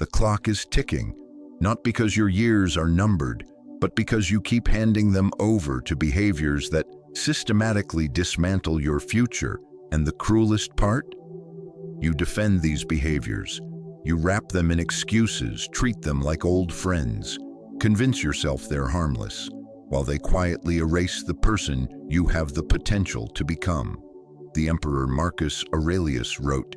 The clock is ticking, not because your years are numbered, but because you keep handing them over to behaviors that systematically dismantle your future. And the cruelest part? You defend these behaviors. You wrap them in excuses, treat them like old friends, convince yourself they're harmless, while they quietly erase the person you have the potential to become. The Emperor Marcus Aurelius wrote,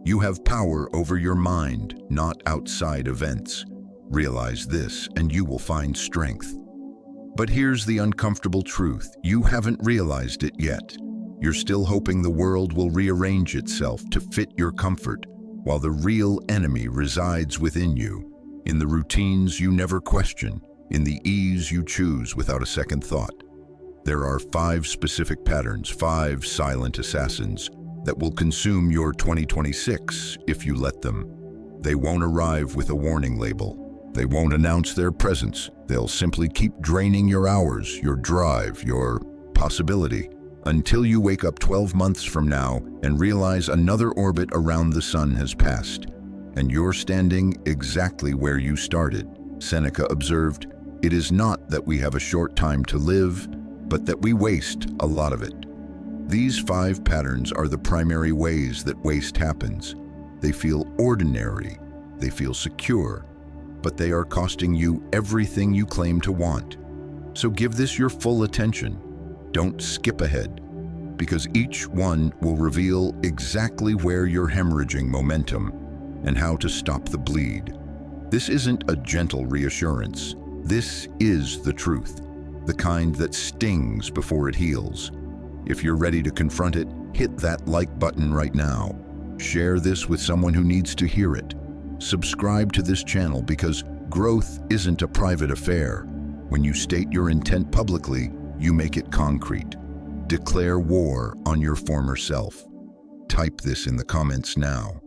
"You have power over your mind, not outside events. Realize this, and you will find strength." But here's the uncomfortable truth. You haven't realized it yet. You're still hoping the world will rearrange itself to fit your comfort, while the real enemy resides within you, in the routines you never question, in the ease you choose without a second thought. There are 5 specific patterns, 5 silent assassins, that will consume your 2026 if you let them. They won't arrive with a warning label. They won't announce their presence. They'll simply keep draining your hours, your drive, your possibility, until you wake up 12 months from now and realize another orbit around the sun has passed, and you're standing exactly where you started. Seneca observed, "It is not that we have a short time to live, but that we waste a lot of it." These 5 patterns are the primary ways that waste happens. They feel ordinary, they feel secure, but they are costing you everything you claim to want. So give this your full attention. Don't skip ahead, because each one will reveal exactly where you're hemorrhaging momentum and how to stop the bleed. This isn't a gentle reassurance. This is the truth, the kind that stings before it heals. If you're ready to confront it, hit that like button right now. Share this with someone who needs to hear it. Subscribe to this channel, because growth isn't a private affair. When you state your intent publicly, you make it concrete. Declare war on your former self. Type this in the comments now.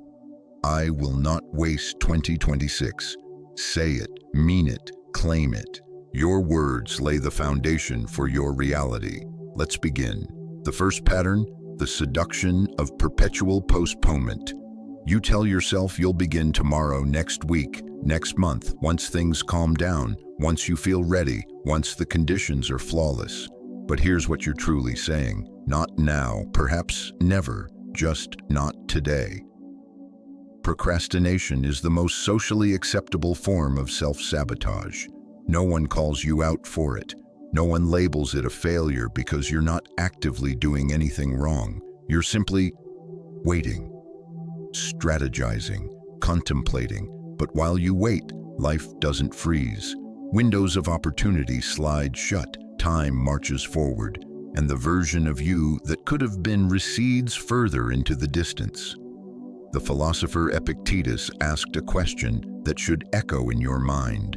I will not waste 2026. Say it, mean it, claim it. Your words lay the foundation for your reality. Let's begin. The first pattern, the seduction of perpetual postponement. You tell yourself you'll begin tomorrow, next week, next month, once things calm down, once you feel ready, once the conditions are flawless. But here's what you're truly saying. Not now, perhaps never, just not today. Procrastination is the most socially acceptable form of self-sabotage. No one calls you out for it. No one labels it a failure because you're not actively doing anything wrong. You're simply waiting, strategizing, contemplating. But while you wait, life doesn't freeze. Windows of opportunity slide shut, time marches forward, and the version of you that could have been recedes further into the distance. The philosopher Epictetus asked a question that should echo in your mind.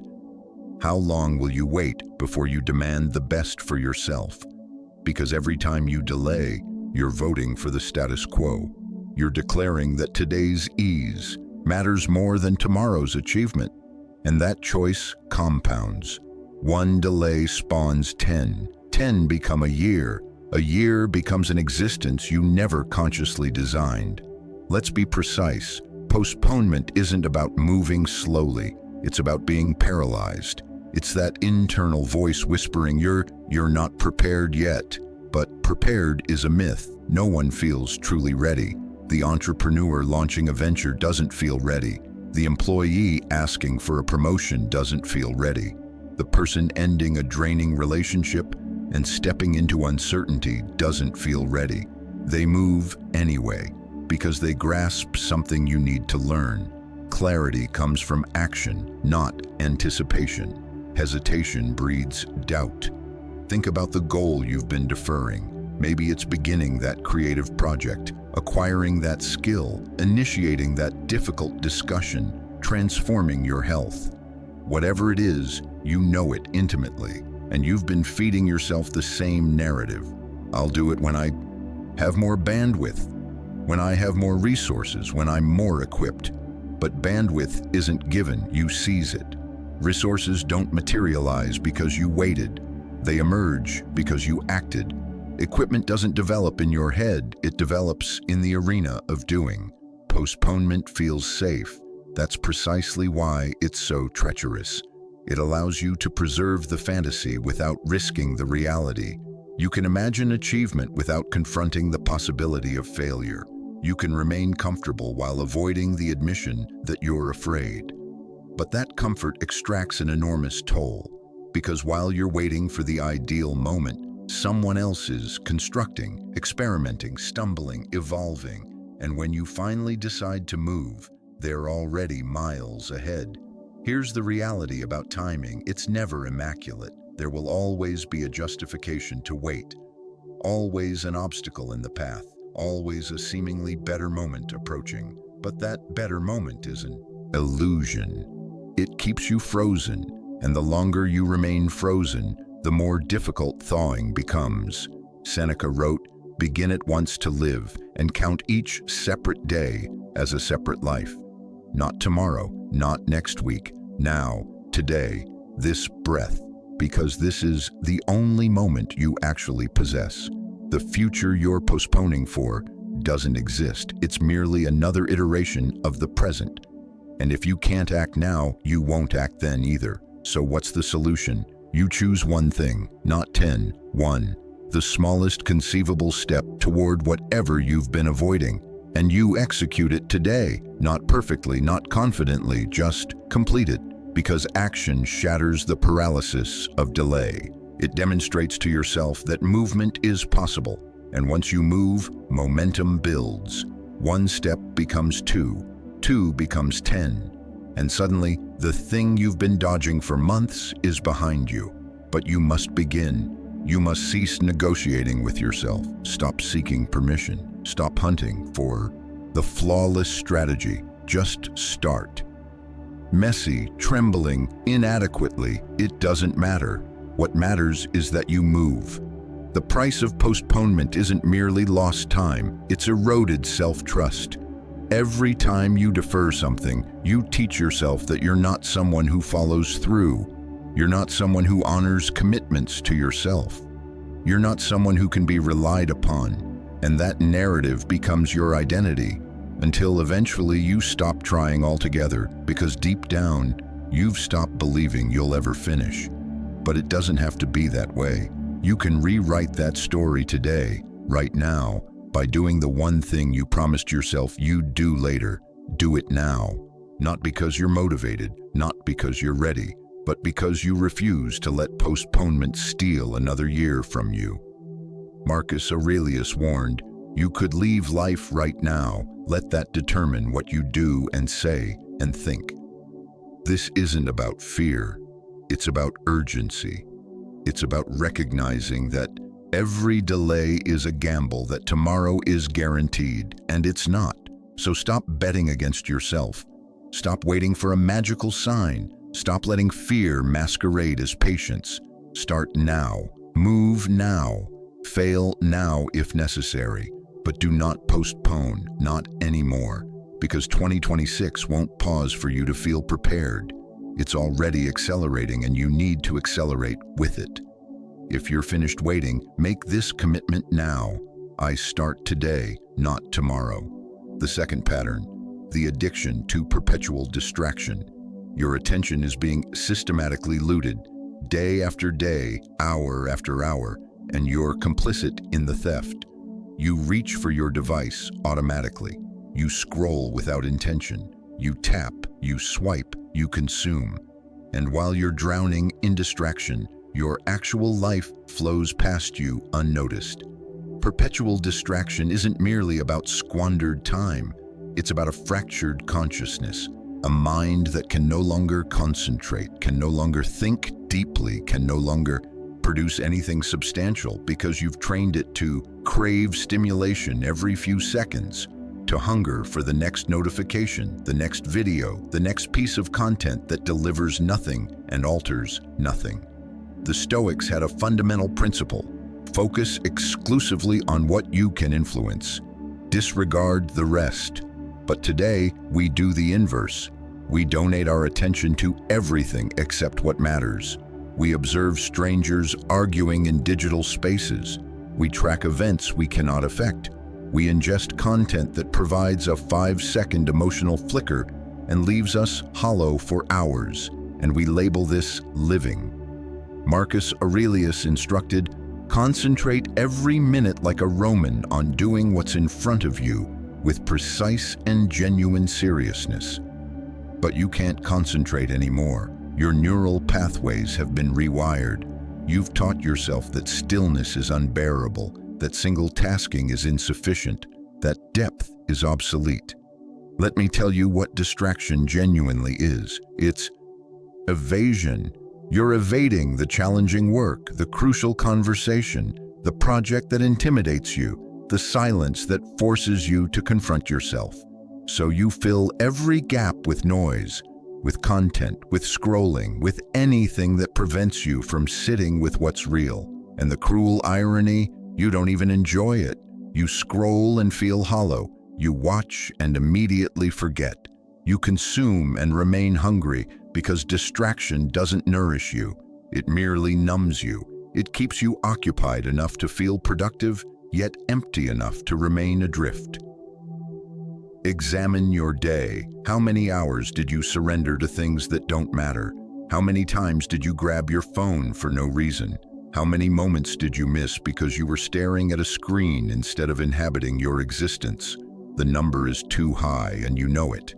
How long will you wait before you demand the best for yourself? Because every time you delay, you're voting for the status quo. You're declaring that today's ease matters more than tomorrow's achievement. And that choice compounds. One delay spawns 10. 10 become a year. A year becomes an existence you never consciously designed. Let's be precise. Postponement isn't about moving slowly. It's about being paralyzed. It's that internal voice whispering, you're not prepared yet. But prepared is a myth. No one feels truly ready. The entrepreneur launching a venture doesn't feel ready. The employee asking for a promotion doesn't feel ready. The person ending a draining relationship and stepping into uncertainty doesn't feel ready. They move anyway, because they grasp something you need to learn. Clarity comes from action, not anticipation. Hesitation breeds doubt. Think about the goal you've been deferring. Maybe it's beginning that creative project, acquiring that skill, initiating that difficult discussion, transforming your health. Whatever it is, you know it intimately, and you've been feeding yourself the same narrative. I'll do it when I have more bandwidth, when I have more resources, when I'm more equipped. But bandwidth isn't given, you seize it. Resources don't materialize because you waited. They emerge because you acted. Equipment doesn't develop in your head, it develops in the arena of doing. Postponement feels safe That's precisely why it's so treacherous. It allows you to preserve the fantasy without risking the reality. You can imagine achievement without confronting the possibility of failure. You can remain comfortable while avoiding the admission that you're afraid. But that comfort extracts an enormous toll, because while you're waiting for the ideal moment, someone else is constructing, experimenting, stumbling, evolving, and when you finally decide to move, they're already miles ahead. Here's the reality about timing: it's never immaculate. There will always be a justification to wait, always an obstacle in the path, always a seemingly better moment approaching. But that better moment is an illusion. It keeps you frozen, and the longer you remain frozen, the more difficult thawing becomes. Seneca wrote, "Begin at once to live, and count each separate day as a separate life." Not tomorrow, not next week, now, today, this breath, because this is the only moment you actually possess. The future you're postponing for doesn't exist. It's merely another iteration of the present. And if you can't act now, you won't act then either. So what's the solution? You choose one thing, not 10. One, the smallest conceivable step toward whatever you've been avoiding. And you execute it today, not perfectly, not confidently, just complete it. Because action shatters the paralysis of delay. It demonstrates to yourself that movement is possible. And once you move, momentum builds. One step becomes two, two becomes 10. And suddenly, the thing you've been dodging for months is behind you. But you must begin. You must cease negotiating with yourself. Stop seeking permission. Stop hunting for the flawless strategy. Just start. Messy, trembling, inadequately, it doesn't matter. What matters is that you move. The price of postponement isn't merely lost time, it's eroded self-trust. Every time you defer something, you teach yourself that you're not someone who follows through. You're not someone who honors commitments to yourself. You're not someone who can be relied upon. And that narrative becomes your identity, until eventually you stop trying altogether, because deep down, you've stopped believing you'll ever finish. But it doesn't have to be that way. You can rewrite that story today, right now, by doing the one thing you promised yourself you'd do later. Do it now. Not because you're motivated, not because you're ready, but because you refuse to let postponement steal another year from you. Marcus Aurelius warned, "You could leave life right now. Let that determine what you do and say and think." This isn't about fear. It's about urgency. It's about recognizing that every delay is a gamble, that tomorrow is guaranteed, and it's not. So stop betting against yourself. Stop waiting for a magical sign. Stop letting fear masquerade as patience. Start now. Move now. Fail now if necessary, but do not postpone, not anymore, because 2026 won't pause for you to feel prepared. It's already accelerating, and you need to accelerate with it. If you're finished waiting, make this commitment now. I start today, not tomorrow. The second pattern, the addiction to perpetual distraction. Your attention is being systematically looted, day after day, hour after hour, and you're complicit in the theft. You reach for your device automatically. You scroll without intention. You tap, you swipe, you consume. And while you're drowning in distraction, your actual life flows past you unnoticed. Perpetual distraction isn't merely about squandered time. It's about a fractured consciousness, a mind that can no longer concentrate, can no longer think deeply, can no longer produce anything substantial, because you've trained it to crave stimulation every few seconds, to hunger for the next notification, the next video, the next piece of content that delivers nothing and alters nothing. The Stoics had a fundamental principle: focus exclusively on what you can influence. Disregard the rest. But today, we do the inverse. We donate our attention to everything except what matters. We observe strangers arguing in digital spaces. We track events we cannot affect. We ingest content that provides a 5-second emotional flicker and leaves us hollow for hours, and we label this living. Marcus Aurelius instructed, "Concentrate every minute like a Roman on doing what's in front of you with precise and genuine seriousness." But you can't concentrate anymore. Your neural pathways have been rewired. You've taught yourself that stillness is unbearable, that single tasking is insufficient, that depth is obsolete. Let me tell you what distraction genuinely is. It's evasion. You're evading the challenging work, the crucial conversation, the project that intimidates you, the silence that forces you to confront yourself. So you fill every gap with noise, with content, with scrolling, with anything that prevents you from sitting with what's real. And the cruel irony, you don't even enjoy it. You scroll and feel hollow. You watch and immediately forget. You consume and remain hungry because distraction doesn't nourish you. It merely numbs you. It keeps you occupied enough to feel productive, yet empty enough to remain adrift. Examine your day. How many hours did you surrender to things that don't matter? How many times did you grab your phone for no reason? How many moments did you miss because you were staring at a screen instead of inhabiting your existence? The number is too high, and you know it.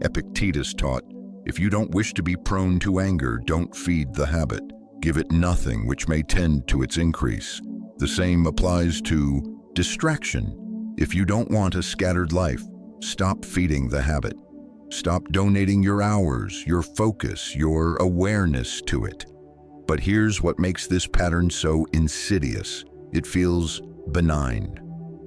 Epictetus taught, "If you don't wish to be prone to anger, don't feed the habit. Give it nothing which may tend to its increase." The same applies to distraction. If you don't want a scattered life, stop feeding the habit. Stop donating your hours, your focus, your awareness to it. But here's what makes this pattern so insidious. It feels benign.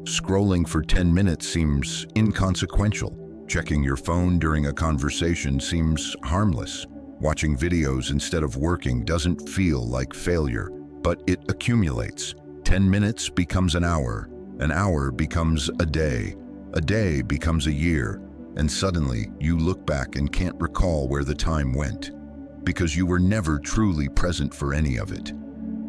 Scrolling for 10 minutes seems inconsequential. Checking your phone during a conversation seems harmless. Watching videos instead of working doesn't feel like failure, but it accumulates. 10 minutes becomes an hour becomes a day becomes a year, and suddenly you look back and can't recall where the time went, because you were never truly present for any of it.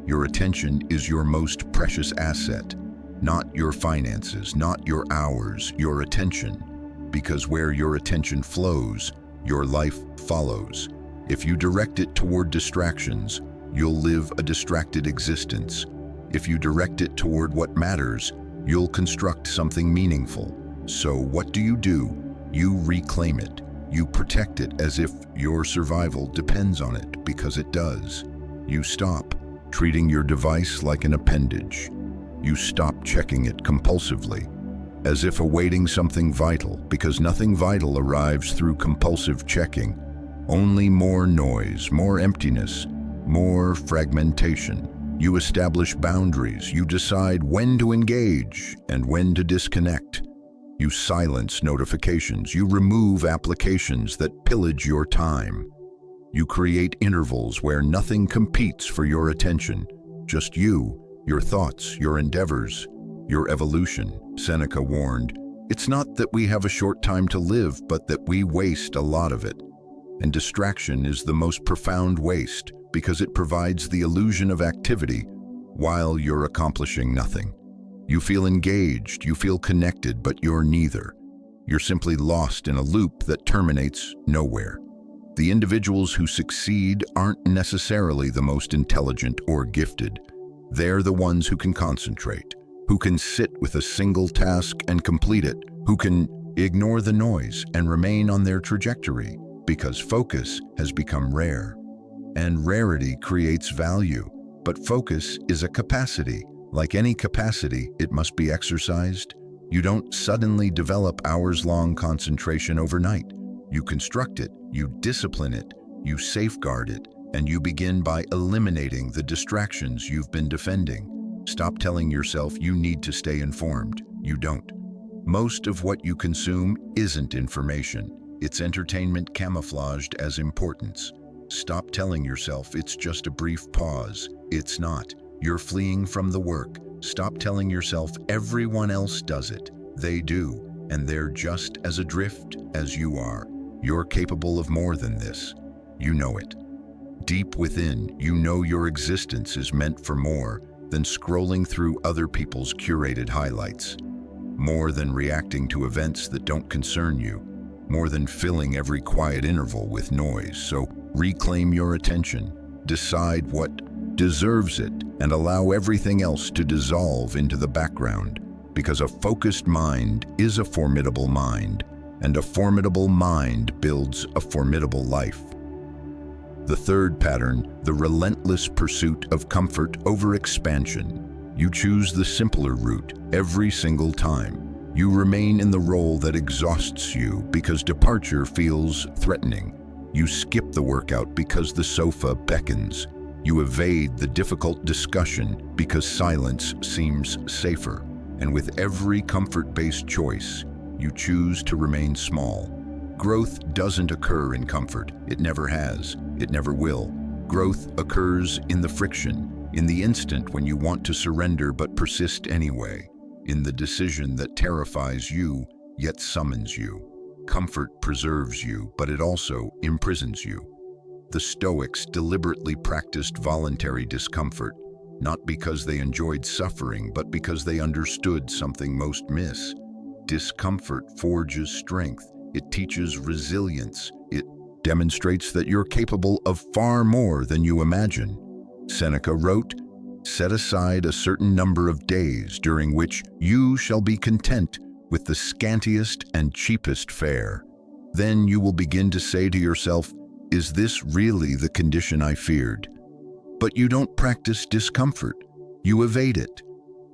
Your attention is your most precious asset, not your finances, not your hours, your attention. Because where your attention flows, your life follows. If you direct it toward distractions, you'll live a distracted existence. If you direct it toward what matters, you'll construct something meaningful. So what do? You reclaim it. You protect it as if your survival depends on it, because it does. You stop treating your device like an appendage. You stop checking it compulsively, as if awaiting something vital, because nothing vital arrives through compulsive checking. Only more noise, more emptiness, more fragmentation. You establish boundaries. You decide when to engage and when to disconnect. You silence notifications. You remove applications that pillage your time. You create intervals where nothing competes for your attention. Just you, your thoughts, your endeavors, your evolution. Seneca warned, "It's not that we have a short time to live, but that we waste a lot of it." And distraction is the most profound waste, because it provides the illusion of activity while you're accomplishing nothing. You feel engaged, you feel connected, but you're neither. You're simply lost in a loop that terminates nowhere. The individuals who succeed aren't necessarily the most intelligent or gifted. They're the ones who can concentrate, who can sit with a single task and complete it, who can ignore the noise and remain on their trajectory, because focus has become rare. And rarity creates value, but focus is a capacity. Like any capacity, it must be exercised. You don't suddenly develop hours-long concentration overnight. You construct it, you discipline it, you safeguard it, and you begin by eliminating the distractions you've been defending. Stop telling yourself you need to stay informed. You don't. Most of what you consume isn't information. It's entertainment camouflaged as importance. Stop telling yourself it's just a brief pause. It's not. You're fleeing from the work. Stop telling yourself everyone else does it. They do, and they're just as adrift as you are. You're capable of more than this. You know it. Deep within, you know your existence is meant for more than scrolling through other people's curated highlights, more than reacting to events that don't concern you. more than filling every quiet interval with noise. So reclaim your attention, decide what deserves it, and allow everything else to dissolve into the background, because a focused mind is a formidable mind, and a formidable mind builds a formidable life. The third pattern, the relentless pursuit of comfort over expansion. You choose the simpler route every single time. You remain in the role that exhausts you because departure feels threatening. You skip the workout because the sofa beckons. You evade the difficult discussion because silence seems safer. And with every comfort-based choice, you choose to remain small. Growth doesn't occur in comfort. It never has. It never will. Growth occurs in the friction, in the instant when you want to surrender but persist anyway, in the decision that terrifies you yet summons you. Comfort preserves you, but it also imprisons you. The Stoics deliberately practiced voluntary discomfort, not because they enjoyed suffering, but because they understood something most miss. Discomfort forges strength. It teaches resilience. It demonstrates that you're capable of far more than you imagine. Seneca wrote, "Set aside a certain number of days during which you shall be content with the scantiest and cheapest fare. Then you will begin to say to yourself, 'Is this really the condition I feared?' But you don't practice discomfort. You evade it.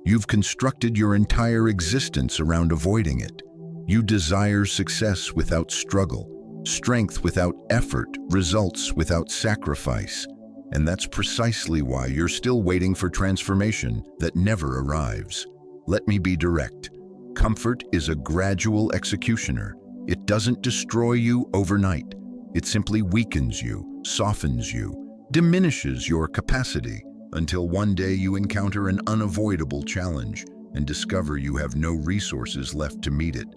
You've constructed your entire existence around avoiding it. You desire success without struggle, strength without effort, results without sacrifice. And that's precisely why you're still waiting for transformation that never arrives. Let me be direct. Comfort is a gradual executioner. It doesn't destroy you overnight. It simply weakens you, softens you, diminishes your capacity, until one day you encounter an unavoidable challenge and discover you have no resources left to meet it,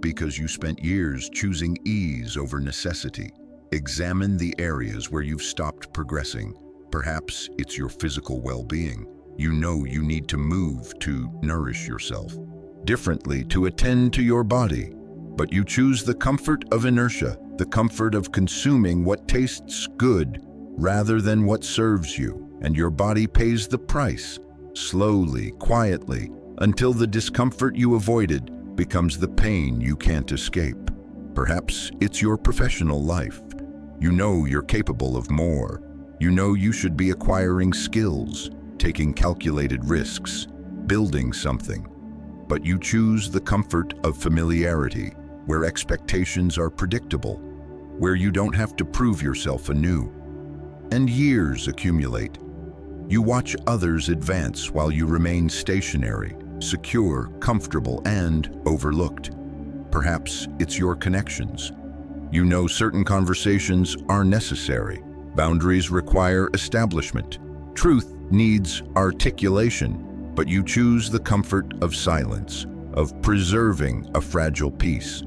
because you spent years choosing ease over necessity. Examine the areas where you've stopped progressing. Perhaps it's your physical well-being. You know you need to move to nourish yourself differently, to attend to your body. But you choose the comfort of inertia, the comfort of consuming what tastes good rather than what serves you, and your body pays the price, slowly, quietly, until the discomfort you avoided becomes the pain you can't escape. Perhaps it's your professional life. You know you're capable of more. You know you should be acquiring skills, taking calculated risks, building something. But you choose the comfort of familiarity, where expectations are predictable, where you don't have to prove yourself anew. And years accumulate. You watch others advance while you remain stationary, secure, comfortable, and overlooked. Perhaps it's your connections. You know certain conversations are necessary. Boundaries require establishment. Truth needs articulation. But you choose the comfort of silence, of preserving a fragile peace,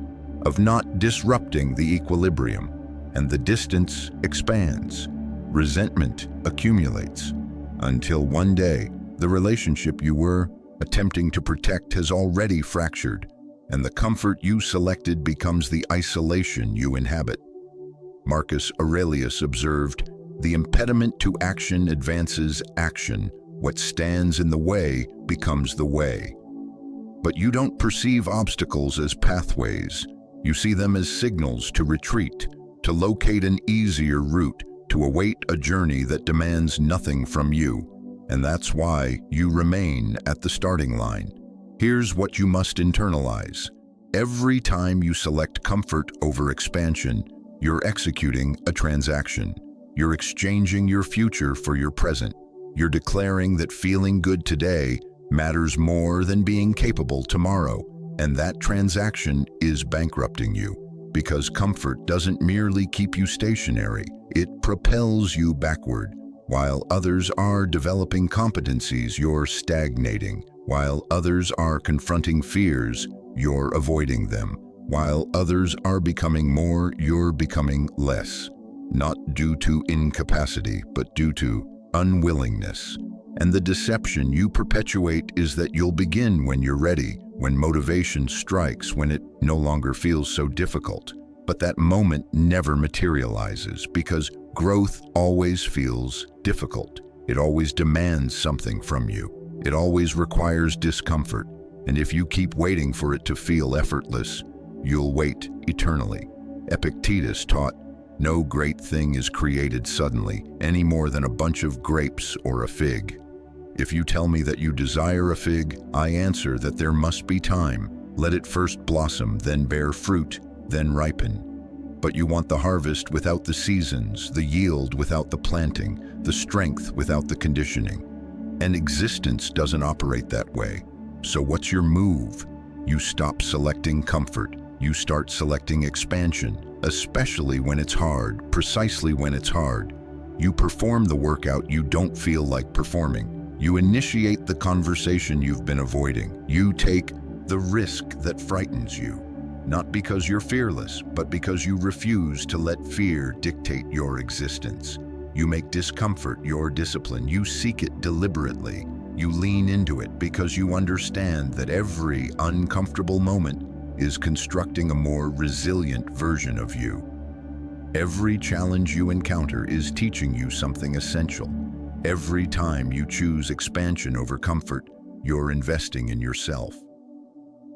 of not disrupting the equilibrium, and the distance expands. Resentment accumulates, until one day, the relationship you were attempting to protect has already fractured, and the comfort you selected becomes the isolation you inhabit. Marcus Aurelius observed, "The impediment to action advances action. What stands in the way becomes the way." But you don't perceive obstacles as pathways. You see them as signals to retreat, to locate an easier route, to await a journey that demands nothing from you. And that's why you remain at the starting line. Here's what you must internalize. Every time you select comfort over expansion, you're executing a transaction. You're exchanging your future for your present. You're declaring that feeling good today matters more than being capable tomorrow, and that transaction is bankrupting you, because comfort doesn't merely keep you stationary, it propels you backward. While others are developing competencies, you're stagnating. While others are confronting fears, you're avoiding them. While others are becoming more, you're becoming less. Not due to incapacity, but due to unwillingness. And the deception you perpetuate is that you'll begin when you're ready, when motivation strikes, when it no longer feels so difficult. But that moment never materializes because growth always feels difficult. It always demands something from you. It always requires discomfort. And if you keep waiting for it to feel effortless, you'll wait eternally. Epictetus taught, "No great thing is created suddenly, any more than a bunch of grapes or a fig." If you tell me that you desire a fig, I answer that there must be time. Let it first blossom, then bear fruit, then ripen. But you want the harvest without the seasons, the yield without the planting, the strength without the conditioning. And existence doesn't operate that way. So what's your move? You stop selecting comfort. You start selecting expansion, especially when it's hard, precisely when it's hard. You perform the workout you don't feel like performing. You initiate the conversation you've been avoiding. You take the risk that frightens you, not because you're fearless, but because you refuse to let fear dictate your existence. You make discomfort your discipline. You seek it deliberately. You lean into it because you understand that every uncomfortable moment is constructing a more resilient version of you. Every challenge you encounter is teaching you something essential. Every time you choose expansion over comfort, you're investing in yourself.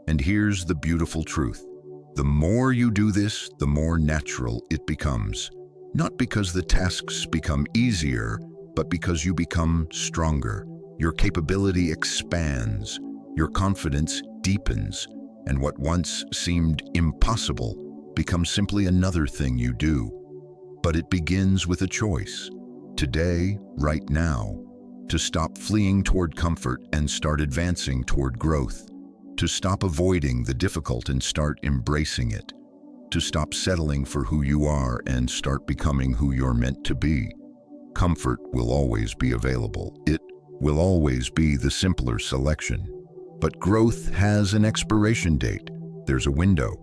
And here's the beautiful truth. The more you do this, the more natural it becomes. Not because the tasks become easier, but because you become stronger. Your capability expands, your confidence deepens, and what once seemed impossible becomes simply another thing you do. But it begins with a choice. Today, right now, to stop fleeing toward comfort and start advancing toward growth, to stop avoiding the difficult and start embracing it, to stop settling for who you are and start becoming who you're meant to be. Comfort will always be available. It will always be the simpler selection. But growth has an expiration date. There's a window.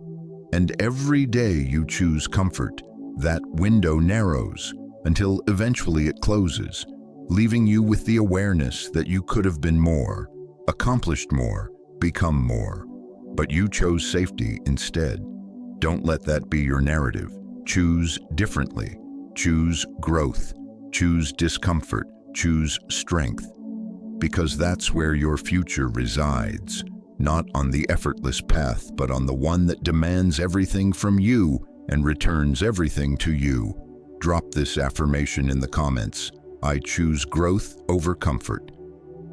And every day you choose comfort, that window narrows, until eventually it closes, leaving you with the awareness that you could have been more, accomplished more, become more. But you chose safety instead. Don't let that be your narrative. Choose differently. Choose growth. Choose discomfort. Choose strength. Because that's where your future resides, not on the effortless path, but on the one that demands everything from you and returns everything to you. Drop this affirmation in the comments. I choose growth over comfort.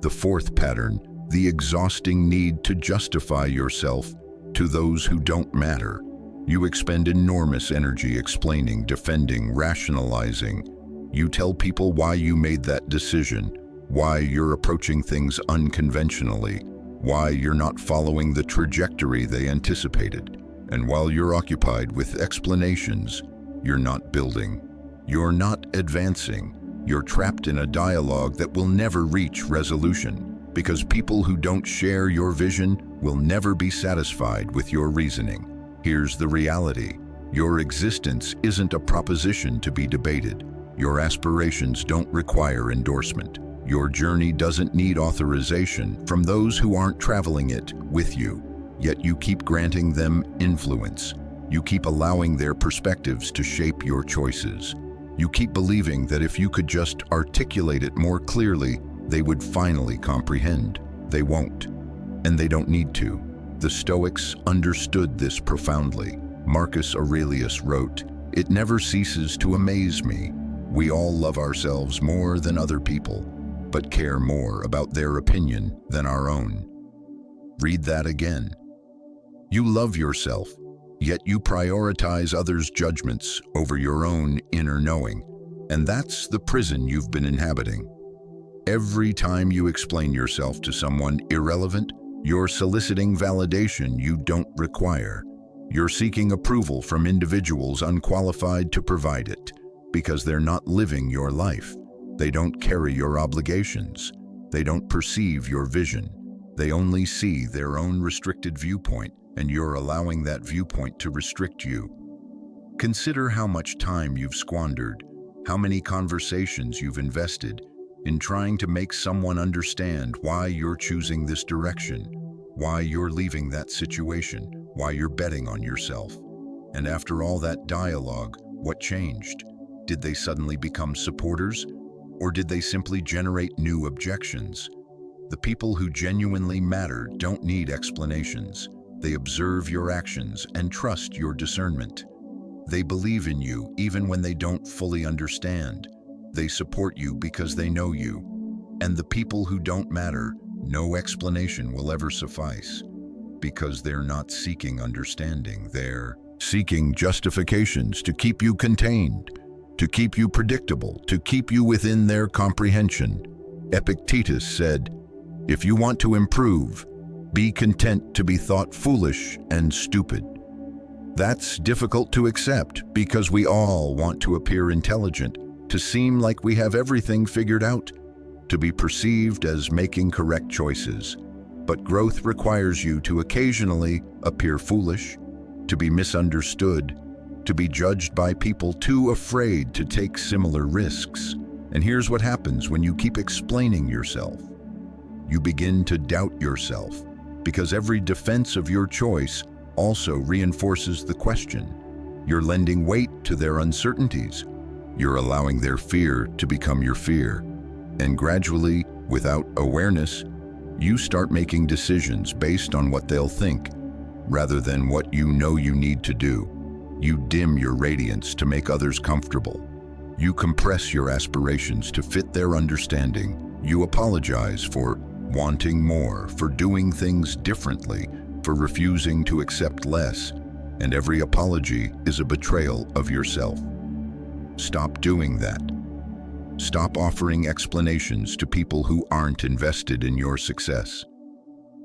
The fourth pattern, the exhausting need to justify yourself to those who don't matter. You expend enormous energy explaining, defending, rationalizing. You tell people why you made that decision, why you're approaching things unconventionally, why you're not following the trajectory they anticipated. And while you're occupied with explanations, you're not building. You're not advancing. You're trapped in a dialogue that will never reach resolution, because people who don't share your vision will never be satisfied with your reasoning. Here's the reality. Your existence isn't a proposition to be debated. Your aspirations don't require endorsement. Your journey doesn't need authorization from those who aren't traveling it with you. Yet you keep granting them influence. You keep allowing their perspectives to shape your choices. You keep believing that if you could just articulate it more clearly, they would finally comprehend. They won't, and they don't need to. The Stoics understood this profoundly. Marcus Aurelius wrote, "It never ceases to amaze me. We all love ourselves more than other people, but care more about their opinion than our own." Read that again. You love yourself, yet you prioritize others' judgments over your own inner knowing. And that's the prison you've been inhabiting. Every time you explain yourself to someone irrelevant, you're soliciting validation you don't require. You're seeking approval from individuals unqualified to provide it, because they're not living your life. They don't carry your obligations. They don't perceive your vision. They only see their own restricted viewpoint, and you're allowing that viewpoint to restrict you. Consider how much time you've squandered, how many conversations you've invested in trying to make someone understand why you're choosing this direction, why you're leaving that situation, why you're betting on yourself. And after all that dialogue, what changed? Did they suddenly become supporters? Or did they simply generate new objections? The people who genuinely matter don't need explanations. They observe your actions and trust your discernment. They believe in you even when they don't fully understand. They support you because they know you. And the people who don't matter, no explanation will ever suffice. Because they're not seeking understanding, they're seeking justifications to keep you contained, to keep you predictable, to keep you within their comprehension. Epictetus said, "If you want to improve, be content to be thought foolish and stupid." That's difficult to accept because we all want to appear intelligent, to seem like we have everything figured out, to be perceived as making correct choices. But growth requires you to occasionally appear foolish, to be misunderstood, to be judged by people too afraid to take similar risks. And here's what happens when you keep explaining yourself. You begin to doubt yourself, because every defense of your choice also reinforces the question. You're lending weight to their uncertainties. You're allowing their fear to become your fear. And gradually, without awareness, you start making decisions based on what they'll think, rather than what you know you need to do. You dim your radiance to make others comfortable. You compress your aspirations to fit their understanding. You apologize for wanting more, for doing things differently, for refusing to accept less. And every apology is a betrayal of yourself. Stop doing that. Stop offering explanations to people who aren't invested in your success.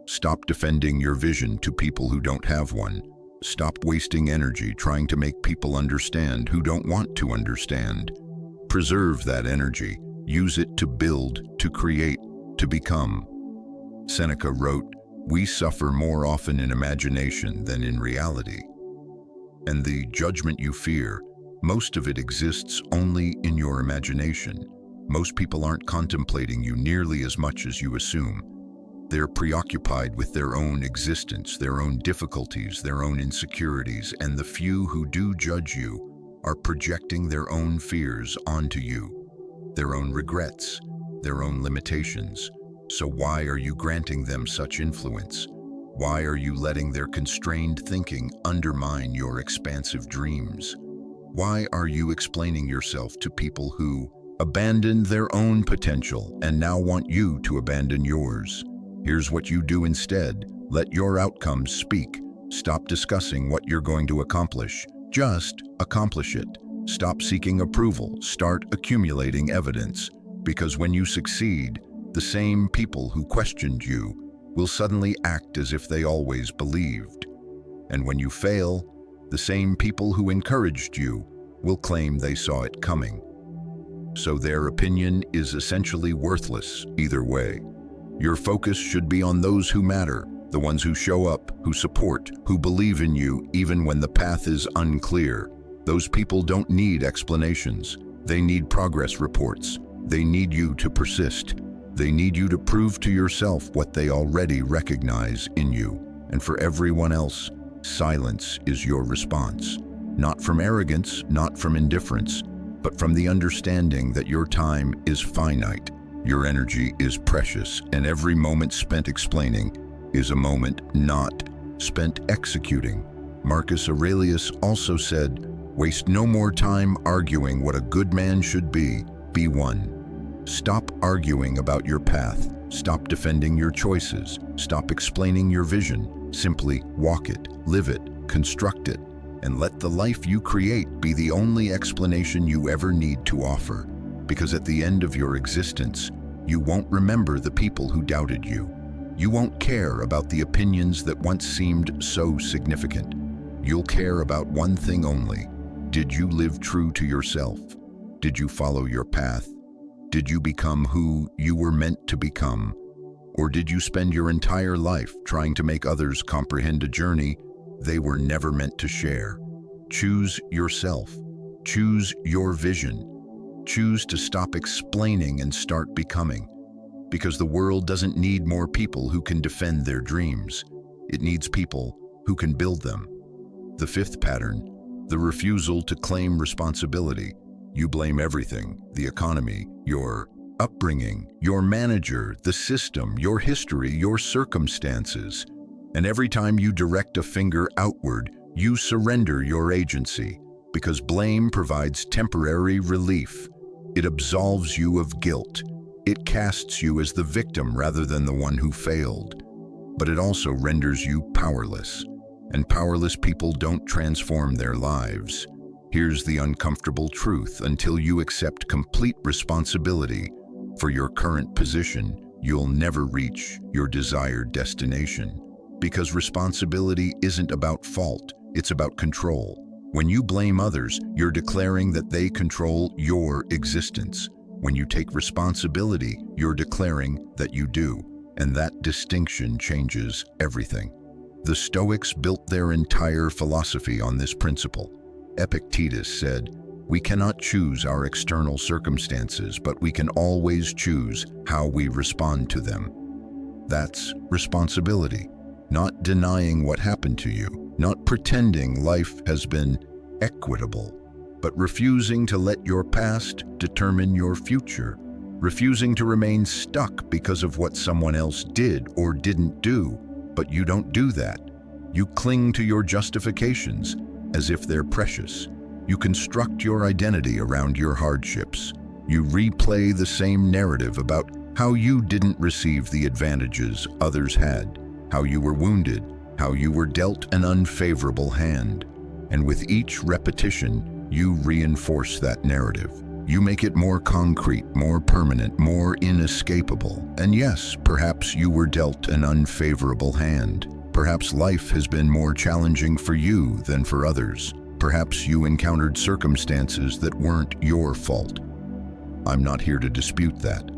Stop defending your vision to people who don't have one. Stop wasting energy trying to make people understand who don't want to understand. Preserve that energy. Use it to build, to create, to become. Seneca wrote, "We suffer more often in imagination than in reality." And the judgment you fear, most of it exists only in your imagination. Most people aren't contemplating you nearly as much as you assume. They're preoccupied with their own existence, their own difficulties, their own insecurities, and the few who do judge you are projecting their own fears onto you, their own regrets, their own limitations. So why are you granting them such influence? Why are you letting their constrained thinking undermine your expansive dreams? Why are you explaining yourself to people who abandoned their own potential and now want you to abandon yours? Here's what you do instead. Let your outcomes speak. Stop discussing what you're going to accomplish. Just accomplish it. Stop seeking approval. Start accumulating evidence. Because when you succeed, the same people who questioned you will suddenly act as if they always believed. And when you fail, the same people who encouraged you will claim they saw it coming. So their opinion is essentially worthless either way. Your focus should be on those who matter, the ones who show up, who support, who believe in you even when the path is unclear. Those people don't need explanations. They need progress reports. They need you to persist. They need you to prove to yourself what they already recognize in you. And for everyone else, silence is your response. Not from arrogance, not from indifference, but from the understanding that your time is finite, your energy is precious, and every moment spent explaining is a moment not spent executing. Marcus Aurelius also said, "Waste no more time arguing what a good man should be one." Stop arguing about your path. Stop defending your choices. Stop explaining your vision. Simply walk it, live it, construct it, and let the life you create be the only explanation you ever need to offer. Because at the end of your existence, you won't remember the people who doubted you. You won't care about the opinions that once seemed so significant. You'll care about one thing only. Did you live true to yourself? Did you follow your path? Did you become who you were meant to become? Or did you spend your entire life trying to make others comprehend a journey they were never meant to share? Choose yourself. Choose your vision. Choose to stop explaining and start becoming. Because the world doesn't need more people who can defend their dreams. It needs people who can build them. The fifth pattern, the refusal to claim responsibility. You blame everything: the economy, your upbringing, your manager, the system, your history, your circumstances. And every time you direct a finger outward, you surrender your agency, because blame provides temporary relief. It absolves you of guilt. It casts you as the victim rather than the one who failed. But it also renders you powerless. And powerless people don't transform their lives. Here's the uncomfortable truth: until you accept complete responsibility for your current position, you'll never reach your desired destination. Because responsibility isn't about fault, it's about control. When you blame others, you're declaring that they control your existence. When you take responsibility, you're declaring that you do, and that distinction changes everything. The Stoics built their entire philosophy on this principle. Epictetus said, "We cannot choose our external circumstances, but we can always choose how we respond to them." That's responsibility. Not denying what happened to you, not pretending life has been equitable, but refusing to let your past determine your future, refusing to remain stuck because of what someone else did or didn't do. But you don't do that. You cling to your justifications as if they're precious. You construct your identity around your hardships. You replay the same narrative about how you didn't receive the advantages others had, how you were wounded, how you were dealt an unfavorable hand. And with each repetition, you reinforce that narrative. You make it more concrete, more permanent, more inescapable. And yes, perhaps you were dealt an unfavorable hand. Perhaps life has been more challenging for you than for others. Perhaps you encountered circumstances that weren't your fault. I'm not here to dispute that.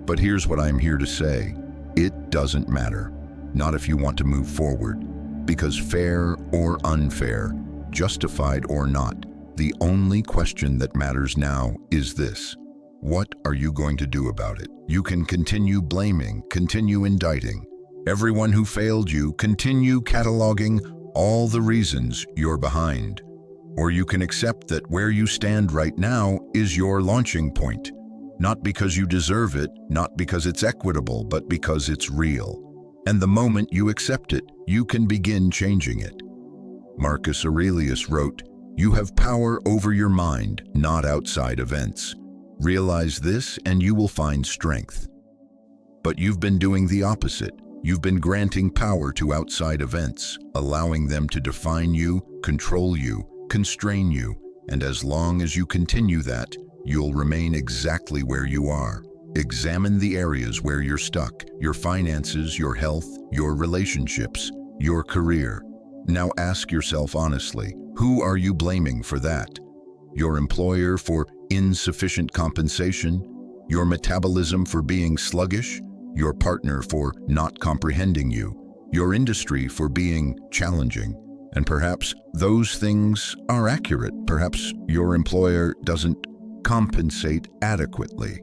But here's what I'm here to say: it doesn't matter. Not if you want to move forward. Because fair or unfair, justified or not, the only question that matters now is this: what are you going to do about it? You can continue blaming, continue indicting everyone who failed you, continue cataloging all the reasons you're behind. Or you can accept that where you stand right now is your launching point. Not because you deserve it, not because it's equitable, but because it's real. And the moment you accept it, you can begin changing it. Marcus Aurelius wrote, "You have power over your mind, not outside events. Realize this and you will find strength." But you've been doing the opposite. You've been granting power to outside events, allowing them to define you, control you, constrain you, and as long as you continue that, you'll remain exactly where you are. Examine the areas where you're stuck: your finances, your health, your relationships, your career. Now ask yourself honestly, who are you blaming for that? Your employer for insufficient compensation? Your metabolism for being sluggish? Your partner for not comprehending you? Your industry for being challenging? And perhaps those things are accurate. Perhaps your employer doesn't compensate adequately.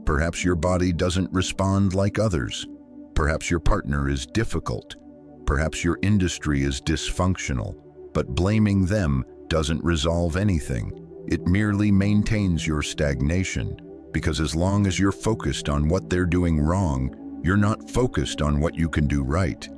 Perhaps your body doesn't respond like others. Perhaps your partner is difficult. Perhaps your industry is dysfunctional. But blaming them doesn't resolve anything. It merely maintains your stagnation. Because as long as you're focused on what they're doing wrong, you're not focused on what you can do right.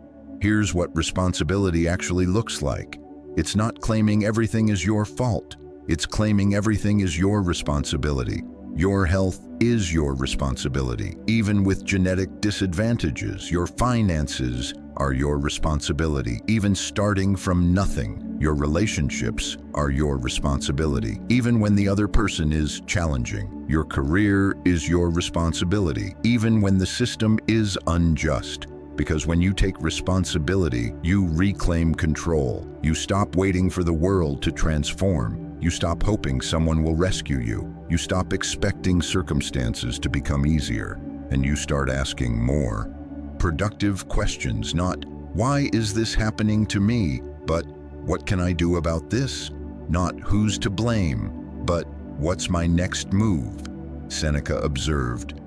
Here's what responsibility actually looks like. It's not claiming everything is your fault. It's claiming everything is your responsibility. Your health is your responsibility. Even with genetic disadvantages, your finances are your responsibility. Even starting from nothing, your relationships are your responsibility. Even when the other person is challenging, your career is your responsibility. Even when the system is unjust. Because when you take responsibility, you reclaim control. You stop waiting for the world to transform. You stop hoping someone will rescue you. You stop expecting circumstances to become easier. And you start asking more productive questions, not "Why is this happening to me?" but "What can I do about this?" Not "Who's to blame?" but "What's my next move?" Seneca observed,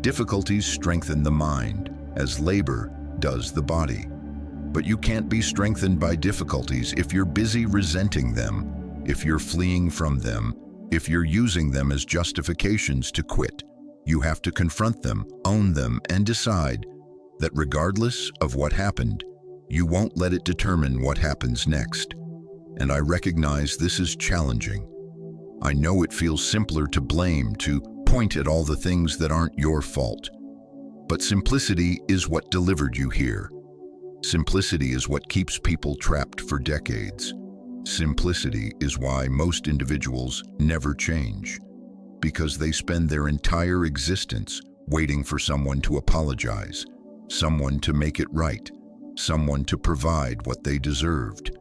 "Difficulties strengthen the mind, as labor does the body." But you can't be strengthened by difficulties if you're busy resenting them, if you're fleeing from them, if you're using them as justifications to quit. You have to confront them, own them, and decide that regardless of what happened, you won't let it determine what happens next. And I recognize this is challenging. I know it feels simpler to blame, to point at all the things that aren't your fault. But simplicity is what delivered you here. Simplicity is what keeps people trapped for decades. Simplicity is why most individuals never change, because they spend their entire existence waiting for someone to apologize, someone to make it right, someone to provide what they deserved.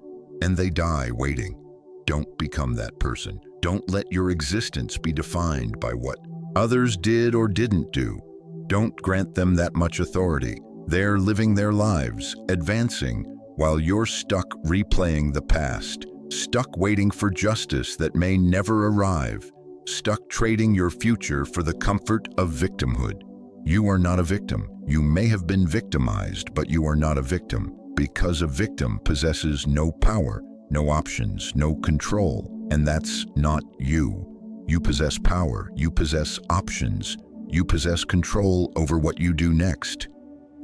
And they die waiting. Don't become that person. Don't let your existence be defined by what others did or didn't do. Don't grant them that much authority. They're living their lives, advancing, while you're stuck replaying the past, stuck waiting for justice that may never arrive, stuck trading your future for the comfort of victimhood. You are not a victim. You may have been victimized, but you are not a victim, because a victim possesses no power, no options, no control, and that's not you. You possess power, you possess options, you possess control over what you do next.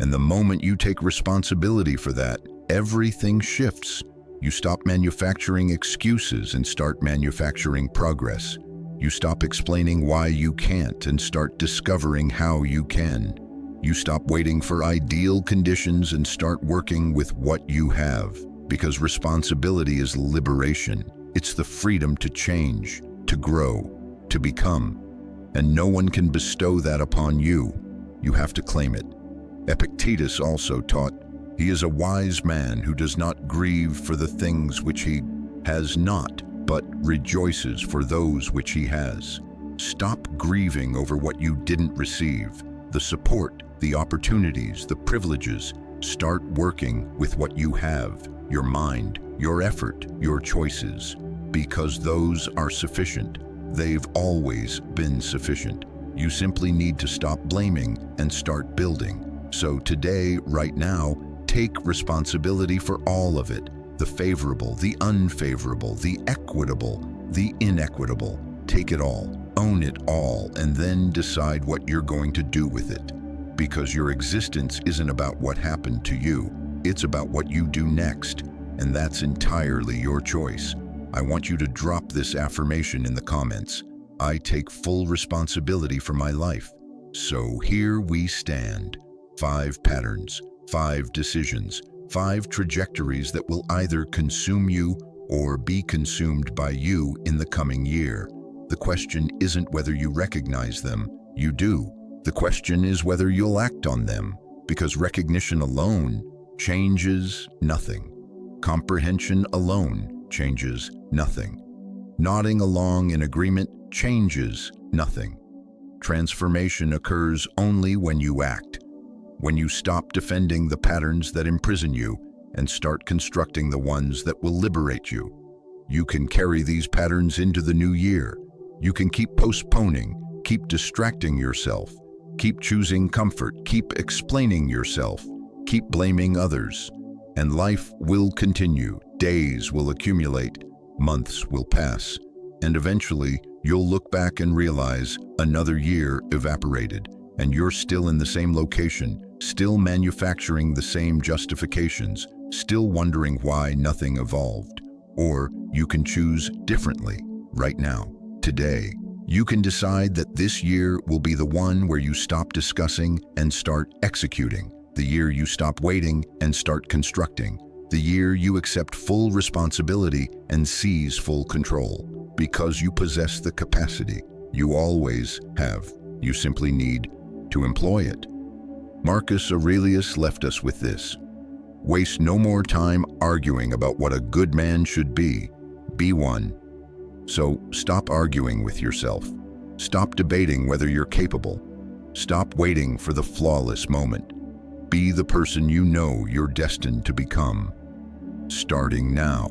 And the moment you take responsibility for that, everything shifts. You stop manufacturing excuses and start manufacturing progress. You stop explaining why you can't and start discovering how you can. You stop waiting for ideal conditions and start working with what you have. Because responsibility is liberation. It's the freedom to change, to grow, to become. And no one can bestow that upon you. You have to claim it. Epictetus also taught, "He is a wise man who does not grieve for the things which he has not, but rejoices for those which he has." Stop grieving over what you didn't receive, the support, the opportunities, the privileges. Start working with what you have, your mind, your effort, your choices, because those are sufficient. They've always been sufficient. You simply need to stop blaming and start building. So today, right now, take responsibility for all of it. The favorable, the unfavorable, the equitable, the inequitable. Take it all, own it all, and then decide what you're going to do with it. Because your existence isn't about what happened to you, it's about what you do next, and that's entirely your choice. I want you to drop this affirmation in the comments. I take full responsibility for my life. So here we stand. 5 patterns, 5 decisions, 5 trajectories that will either consume you or be consumed by you in the coming year. The question isn't whether you recognize them. You do. The question is whether you'll act on them, because recognition alone changes nothing. Comprehension alone changes nothing. Nodding along in agreement changes nothing. Transformation occurs only when you act, when you stop defending the patterns that imprison you and start constructing the ones that will liberate you. You can carry these patterns into the new year. You can keep postponing, keep distracting yourself, keep choosing comfort, keep explaining yourself, keep blaming others, and life will continue. Days will accumulate, months will pass, and eventually you'll look back and realize another year evaporated, and you're still in the same location, still manufacturing the same justifications, still wondering why nothing evolved. Or you can choose differently right now, today. You can decide that this year will be the one where you stop discussing and start executing, the year you stop waiting and start constructing, the year you accept full responsibility and seize full control, because you possess the capacity. You always have. You simply need to employ it. Marcus Aurelius left us with this: waste no more time arguing about what a good man should be. Be one. So stop arguing with yourself. Stop debating whether you're capable. Stop waiting for the flawless moment. Be the person you know you're destined to become. Starting now.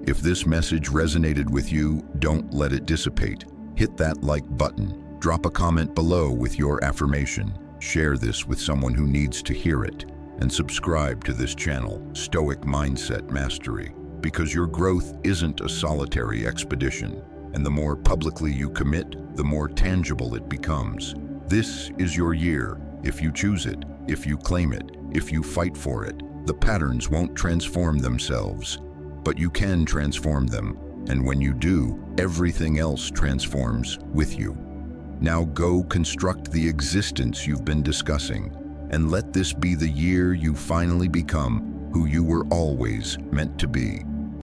If this message resonated with you, don't let it dissipate. Hit that like button. Drop a comment below with your affirmation. Share this with someone who needs to hear it. and subscribe to this channel, Stoic Mindset Mastery, because your growth isn't a solitary expedition, and the more publicly you commit, the more tangible it becomes. This is your year. If you choose it, if you claim it, if you fight for it, the patterns won't transform themselves, but you can transform them, and when you do, everything else transforms with you. Now go construct the existence you've been discussing, and let this be the year you finally become who you were always meant to be.